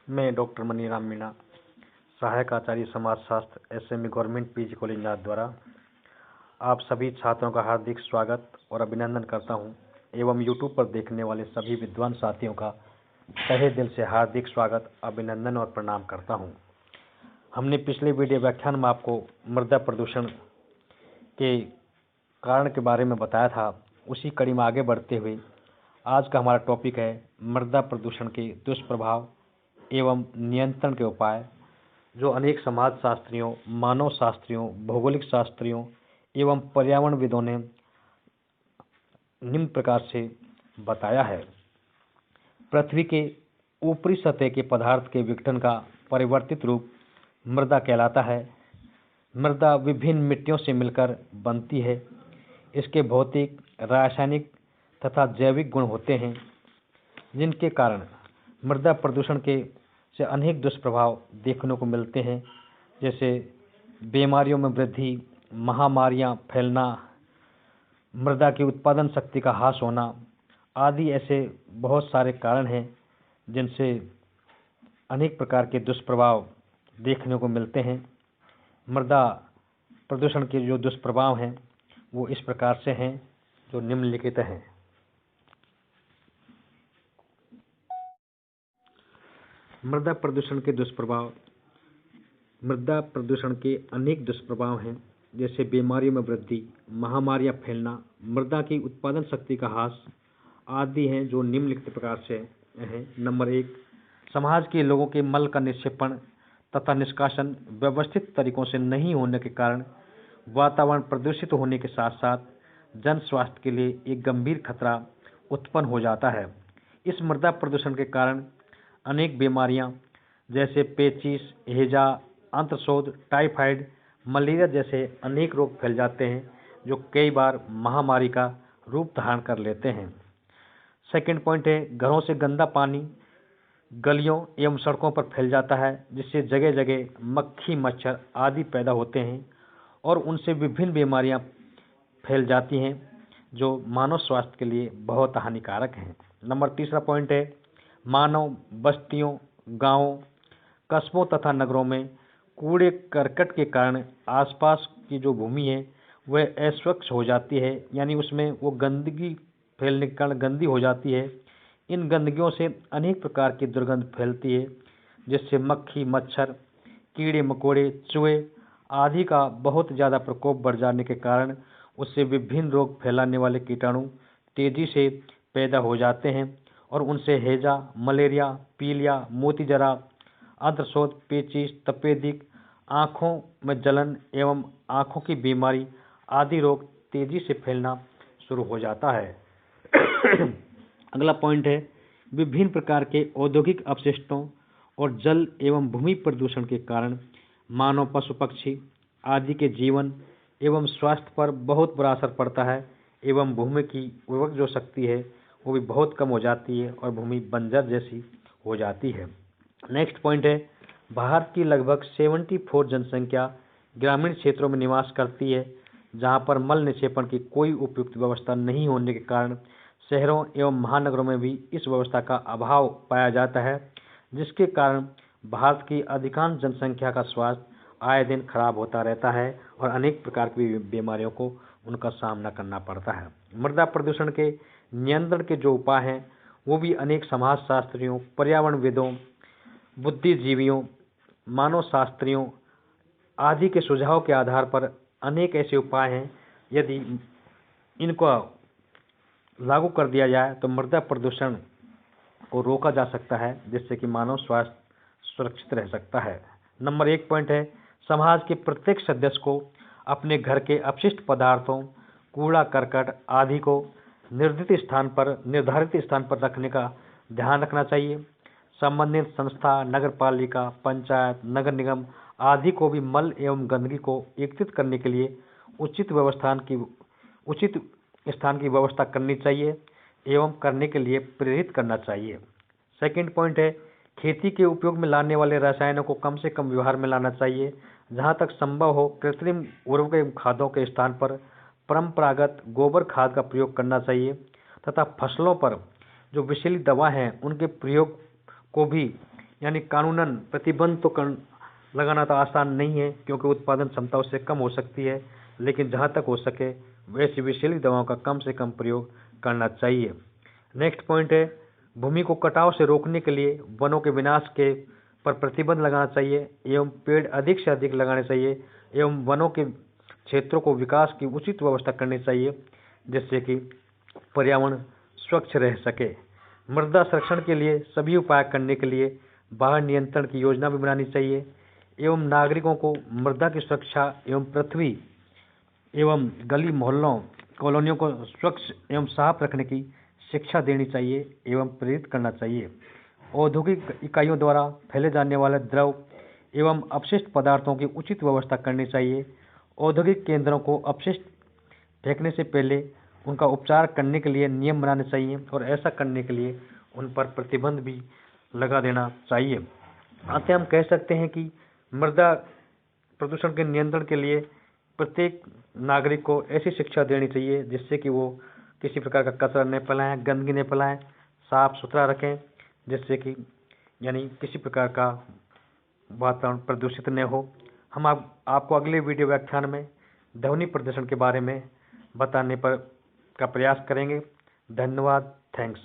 मैं डॉक्टर मनीराम मीणा, सहायक आचार्य समाजशास्त्र, SME government PG college Indore द्वारा आप सभी छात्रों का हार्दिक स्वागत और अभिनंदन करता हूं एवं यूट्यूब पर देखने वाले सभी विद्वान साथियों का तहे दिल से हार्दिक स्वागत, अभिनंदन और प्रणाम करता हूं। हमने पिछले वीडियो व्याख्यान में आपको मृदा प्रदूषण के कारण के बारे में बताया था। उसी कड़ी में आगे बढ़ते हुए आज का हमारा टॉपिक है मृदा प्रदूषण के दुष्प्रभाव एवं नियंत्रण के उपाय, जो अनेक समाजशास्त्रियों, मानव शास्त्रियों, भौगोलिक शास्त्रियों एवं पर्यावरणविदों ने निम्न प्रकार से बताया है। पृथ्वी के ऊपरी सतह के पदार्थ के विघटन का परिवर्तित रूप मृदा कहलाता है। मृदा विभिन्न मिट्टियों से मिलकर बनती है। इसके भौतिक, रासायनिक तथा जैविक गुण होते हैं, जिनके कारण मृदा प्रदूषण के से अनेक दुष्प्रभाव देखने को मिलते हैं, जैसे बीमारियों में वृद्धि, महामारियां फैलना, मृदा की उत्पादन शक्ति का ह्रास होना आदि। ऐसे बहुत सारे कारण हैं जिनसे अनेक प्रकार के दुष्प्रभाव देखने को मिलते हैं। मृदा प्रदूषण के जो दुष्प्रभाव हैं वो इस प्रकार से हैं, जो निम्नलिखित हैं। मृदा प्रदूषण के दुष्प्रभाव। मृदा प्रदूषण के अनेक दुष्प्रभाव हैं, जैसे बीमारियों में वृद्धि, महामारियां फैलना, मृदा की उत्पादन शक्ति का ह्रास आदि हैं, जो निम्नलिखित प्रकार से हैं। नंबर 1, समाज के लोगों के मल का निक्षेपण तथा निष्कासन व्यवस्थित तरीकों से नहीं होने के कारण वातावरण प्रदूषित होने के साथ साथ जन स्वास्थ्य के लिए एक गंभीर खतरा उत्पन्न हो जाता है। इस मृदा प्रदूषण के कारण अनेक बीमारियां जैसे पेचिश, हैजा, अंत्रशोथ, टाइफाइड, मलेरिया जैसे अनेक रोग फैल जाते हैं, जो कई बार महामारी का रूप धारण कर लेते हैं। सेकंड पॉइंट है, घरों से गंदा पानी गलियों एवं सड़कों पर फैल जाता है, जिससे जगह जगह मक्खी, मच्छर आदि पैदा होते हैं और उनसे विभिन्न बीमारियां फैल जाती हैं, जो मानव स्वास्थ्य के लिए बहुत हानिकारक हैं। नंबर तीसरा पॉइंट है, मानव बस्तियों, गांवों, कस्बों तथा नगरों में कूड़े करकट के कारण आसपास की जो भूमि है वह अस्वच्छ हो जाती है, यानी उसमें वो गंदगी फैलने के कारण गंदी हो जाती है। इन गंदगियों से अनेक प्रकार की दुर्गंध फैलती है, जिससे मक्खी, मच्छर, कीड़े मकोड़े, चूहे आदि का बहुत ज़्यादा प्रकोप बढ़ जाने के कारण उससे विभिन्न रोग फैलाने वाले कीटाणु तेजी से पैदा हो जाते हैं और उनसे हैजा, मलेरिया, पीलिया, मोतीजरा, अंत्रशोथ, पेचिश, तपेदिक, आँखों में जलन एवं आँखों की बीमारी आदि रोग तेजी से फैलना शुरू हो जाता है। अगला पॉइंट है, विभिन्न प्रकार के औद्योगिक अपशिष्टों और जल एवं भूमि प्रदूषण के कारण मानव, पशु, पक्षी आदि के जीवन एवं स्वास्थ्य पर बहुत बुरा असर पड़ता है एवं भूमि की उर्वरक जो शक्ति है वो भी बहुत कम हो जाती है और भूमि बंजर जैसी हो जाती है। नेक्स्ट पॉइंट है, भारत की लगभग 74 जनसंख्या ग्रामीण क्षेत्रों में निवास करती है, जहां पर मल निक्षेपण की कोई उपयुक्त व्यवस्था नहीं होने के कारण शहरों एवं महानगरों में भी इस व्यवस्था का अभाव पाया जाता है, जिसके कारण भारत की अधिकांश जनसंख्या का स्वास्थ्य आए दिन खराब होता रहता है और अनेक प्रकार की बीमारियों को उनका सामना करना पड़ता है। मृदा प्रदूषण के नियंत्रण के जो उपाय हैं वो भी अनेक समाजशास्त्रियों, पर्यावरणविदों, बुद्धिजीवियों, मानव शास्त्रियों आदि के सुझाव के आधार पर अनेक ऐसे उपाय हैं। यदि इनको लागू कर दिया जाए तो मृदा प्रदूषण को रोका जा सकता है, जिससे कि मानव स्वास्थ्य सुरक्षित रह सकता है। नंबर 1 पॉइंट है, समाज के प्रत्येक सदस्य को अपने घर के अपशिष्ट पदार्थों, कूड़ा करकट आदि को निर्धारित स्थान पर रखने का ध्यान रखना चाहिए। संबंधित संस्था, नगर पालिका, पंचायत, नगर निगम आदि को भी मल एवं गंदगी को एकत्रित करने के लिए उचित स्थान की व्यवस्था करनी चाहिए एवं करने के लिए प्रेरित करना चाहिए। सेकंड पॉइंट है, खेती के उपयोग में लाने वाले रसायनों को कम से कम व्यवहार में लाना चाहिए। जहाँ तक संभव हो कृत्रिम उर्वरक एवं खादों के स्थान पर परंपरागत गोबर खाद का प्रयोग करना चाहिए तथा फसलों पर जो विषैली दवा हैं उनके प्रयोग को भी यानी कानूनन प्रतिबंध तो लगाना तो आसान नहीं है, क्योंकि उत्पादन क्षमता उससे कम हो सकती है, लेकिन जहाँ तक हो सके वैसी विषैली दवाओं का कम से कम प्रयोग करना चाहिए। नेक्स्ट पॉइंट है, भूमि को कटाव से रोकने के लिए वनों के विनाश के पर प्रतिबंध लगाना चाहिए एवं पेड़ अधिक से अधिक लगाने चाहिए एवं वनों के क्षेत्रों को विकास की उचित व्यवस्था करनी चाहिए, जिससे कि पर्यावरण स्वच्छ रह सके। मृदा संरक्षण के लिए सभी उपाय करने के लिए बाढ़ नियंत्रण की योजना भी बनानी चाहिए एवं नागरिकों को मृदा की सुरक्षा एवं पृथ्वी एवं गली मोहल्लों कॉलोनियों को स्वच्छ एवं साफ रखने की शिक्षा देनी चाहिए एवं प्रेरित करना चाहिए। औद्योगिक इकाइयों द्वारा फैले जाने वाले द्रव एवं अपशिष्ट पदार्थों की उचित व्यवस्था करनी चाहिए। औद्योगिक केंद्रों को अपशिष्ट फेंकने से पहले उनका उपचार करने के लिए नियम बनाने चाहिए और ऐसा करने के लिए उन पर प्रतिबंध भी लगा देना चाहिए। अंत हम कह सकते हैं कि मृदा प्रदूषण के नियंत्रण के लिए प्रत्येक नागरिक को ऐसी शिक्षा देनी चाहिए जिससे कि वो किसी प्रकार का कचरा न फैलाएं, गंदगी न फैलाएं, साफ सुथरा रखें, जिससे कि यानी किसी प्रकार का वातावरण प्रदूषित न हो। हम आपको अगले वीडियो व्याख्यान में ध्वनि प्रदूषण के बारे में बताने का प्रयास करेंगे। धन्यवाद। थैंक्स।